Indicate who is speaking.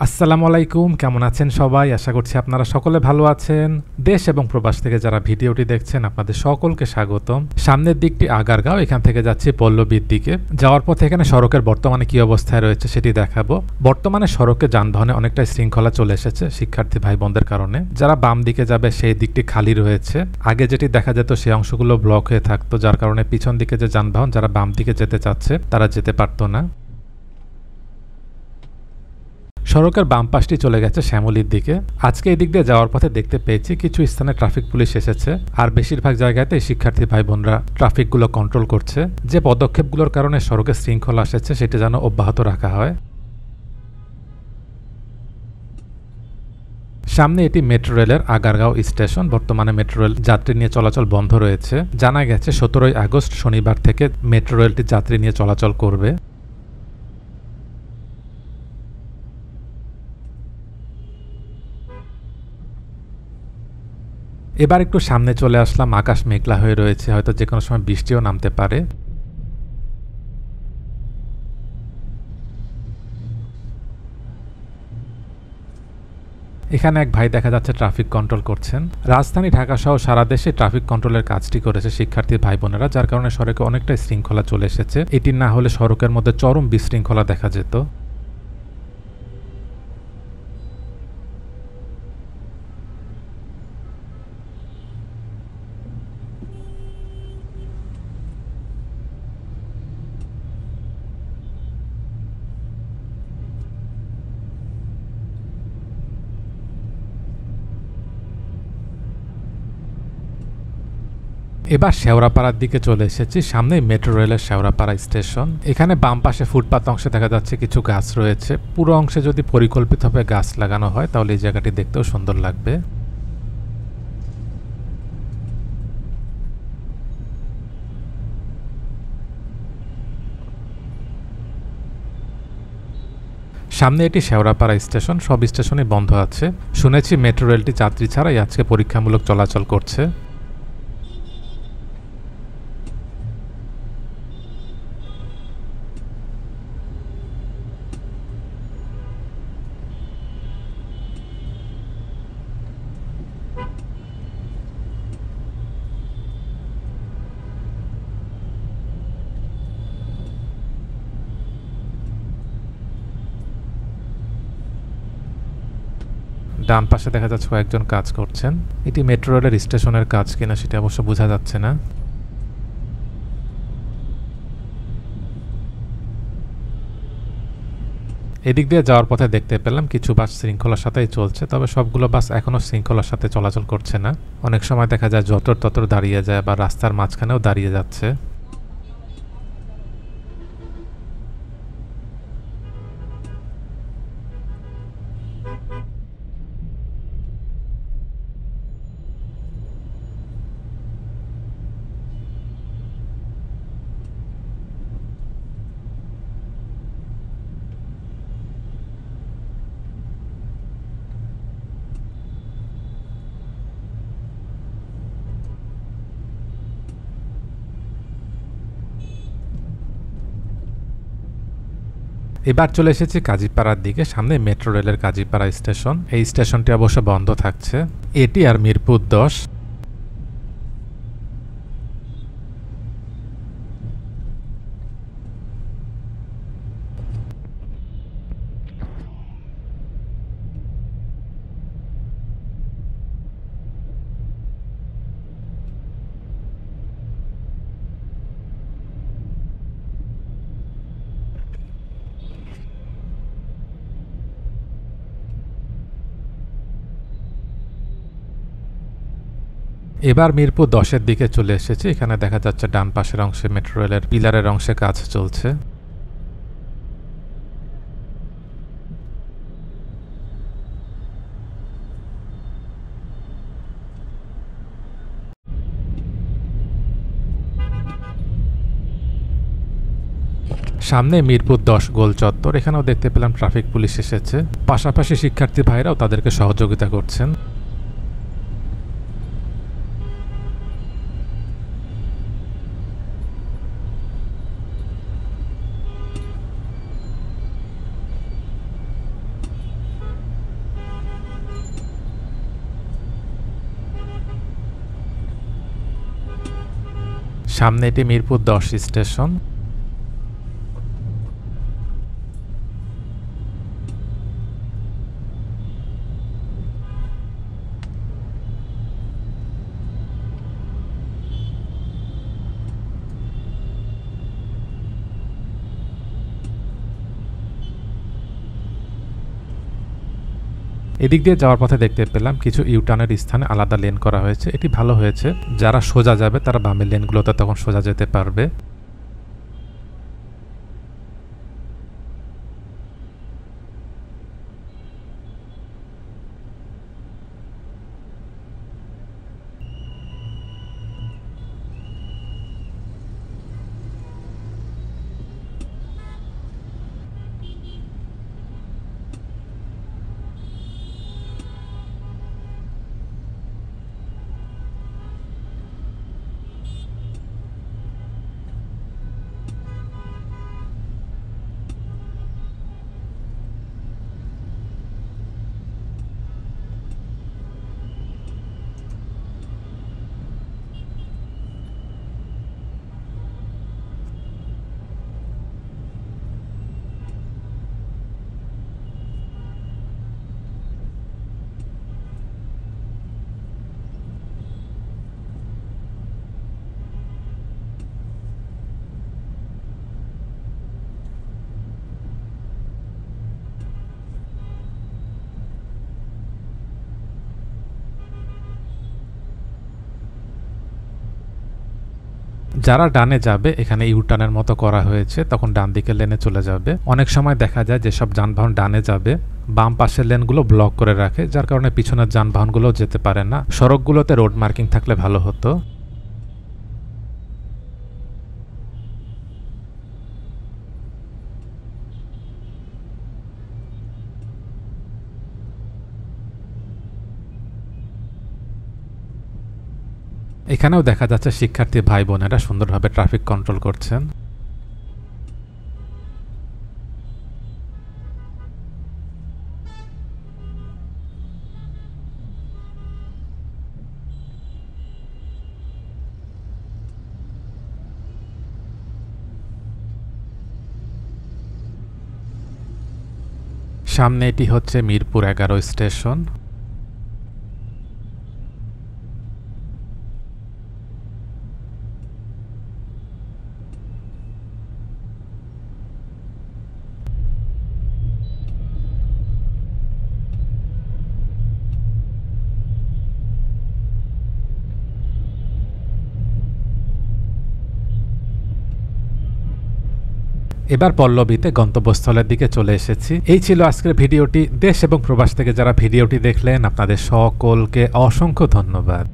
Speaker 1: আসসালামু আলাইকুম, কেমন আছেন সবাই? আশা করছি আপনারা সকলে ভালো আছেন। দেশ এবং প্রবাস থেকে যারা ভিডিওটি দেখছেন আপনাদের সকলকে স্বাগতম। সামনের দিকটি আগারগাঁও, এখান থেকে যাচ্ছি পল্লবীর দিকে। যাওয়ার পথে এখানে সড়কের বর্তমানে কি অবস্থায় রয়েছে সেটি দেখাবো। বর্তমানে সড়কে যানবাহনে অনেকটাই শৃঙ্খলা চলে এসেছে শিক্ষার্থী ভাই বোনদের কারণে। যারা বাম দিকে যাবে সেই দিকটি খালি রয়েছে। আগে যেটি দেখা যেত সেই অংশগুলো ব্লক হয়ে থাকতো, যার কারণে পিছন দিকে যে যানবাহন যারা বাম দিকে যেতে চাচ্ছে তারা যেতে পারতো না। সড়কের বাম পাশটি চলে গেছে শ্যামলীর দিকে। আজকে এই দিক দিয়ে যাওয়ার পথে দেখতে পেয়েছি কিছু স্থানে ট্রাফিক পুলিশ এসেছে, আর বেশিরভাগ জায়গাতে শিক্ষার্থী ভাই বোনরা ট্রাফিকগুলো কন্ট্রোল করছে। যে পদক্ষেপগুলোর কারণে সড়কে শৃঙ্খলা এসেছে সেটি যেন অব্যাহত রাখা হয়। সামনে এটি মেট্রো রেলের আগারগাঁও স্টেশন। বর্তমানে মেট্রো রেল যাত্রী নিয়ে চলাচল বন্ধ রয়েছে। জানা গেছে 17 আগস্ট শনিবার থেকে মেট্রো রেলটি যাত্রী নিয়ে চলাচল করবে। এবার একটু সামনে চলে আসলাম, আকাশ মেঘলা হয়ে রয়েছে, হয়তো যে কোনো সময় বৃষ্টিও নামতে পারে। এখানে এক ভাই দেখা যাচ্ছে ট্রাফিক কন্ট্রোল করছেন। রাজধানী ঢাকা সহ সারা দেশে ট্রাফিক কন্ট্রোলের কাজটি করেছে শিক্ষার্থী ভাই বোনেরা, যার কারণে সড়কে অনেকটাই শৃঙ্খলা চলে এসেছে। এটি না হলে সড়কের মধ্যে চরম বিশৃঙ্খলা দেখা যেত। এবার শেওড়াপাড়ার দিকে চলে এসেছি। সামনে মেট্রো রেলের শেওড়াপাড়া স্টেশন। এখানে বাম পাশে ফুটপাত অংশে দেখা যাচ্ছে কিছু গাছ রয়েছে। পুরো অংশে যদি পরিকল্পিতভাবে গাছ লাগানো হয় তাহলে এই জায়গাটি দেখতেও সুন্দর লাগবে। সামনে এটি শেওড়াপাড়া স্টেশন। সব স্টেশনই বন্ধ আছে। শুনেছি মেট্রো রেলটি যাত্রী ছাড়াই আজকে পরীক্ষামূলক চলাচল করছে। ডান পাশে দেখা যাচ্ছে কয়েকজন কাজ করছেন। এটি মেট্রো রেলের স্টেশনের কাজ কিনা সেটা অবশ্য বোঝা যাচ্ছে না। এদিক দিয়ে যাওয়ার পথে দেখতে পেলাম কিছু বাস শৃঙ্খলার সাথেই চলছে, তবে সবগুলো বাস এখনো শৃঙ্খলার সাথে চলাচল করছে না। অনেক সময় দেখা যায় যতর ততর দাঁড়িয়ে যায় বা রাস্তার মাঝখানেও দাঁড়িয়ে যাচ্ছে। এবার চলে এসেছি কাজীপাড়ার দিকে। সামনে মেট্রো রেলের কাজীপাড়া স্টেশন। এই স্টেশনটি অবশ্য বন্ধ থাকছে। এটি আর মিরপুর 10। এবার মিরপুর 10-এর দিকে চলে এসেছি। এখানে দেখা যাচ্ছে ডান পাশের অংশে মেট্রো রেলের পিলারের অংশে কাজ চলছে। সামনে মিরপুর 10 গোল চত্বর। এখানেও দেখতে পেলাম ট্রাফিক পুলিশ এসেছে। পাশাপাশি শিক্ষার্থী ভাইরাও তাদেরকে সহযোগিতা করছেন। সামনে এটি মিরপুর 10 স্টেশন। এদিক দিয়ে যাওয়ার পথে দেখতে পেলাম কিছু ইউটার্নের স্থানে আলাদা লেন করা হয়েছে। এটি ভালো হয়েছে, যারা সোজা যাবে তারা বামের লেনগুলোতে তখন সোজা যেতে পারবে। যারা ডানে যাবে এখানে ইউটার্নের মতো করা হয়েছে, তখন ডান দিকের লেনে চলে যাবে। অনেক সময় দেখা যায় যেসব যানবাহন ডানে যাবে বাম পাশের লেনগুলো ব্লক করে রাখে, যার কারণে পিছনের যানবাহনগুলো যেতে পারে না। সড়কগুলোতে রোড মার্কিং থাকলে ভালো হতো। এখানেও দেখা যাচ্ছে শিক্ষার্থী ভাই বোনেরা সুন্দরভাবে ট্রাফিক কন্ট্রোল করছেন। সামনে এটি হচ্ছে মিরপুর 11 স্টেশন। এবার পল্লবীতে গন্তব্যস্থলের দিকে চলে এসেছি। এই ছিল আজকের ভিডিওটি। দেশ এবং প্রবাস থেকে যারা ভিডিওটি দেখলেন আপনাদের সকলকে অসংখ্য ধন্যবাদ।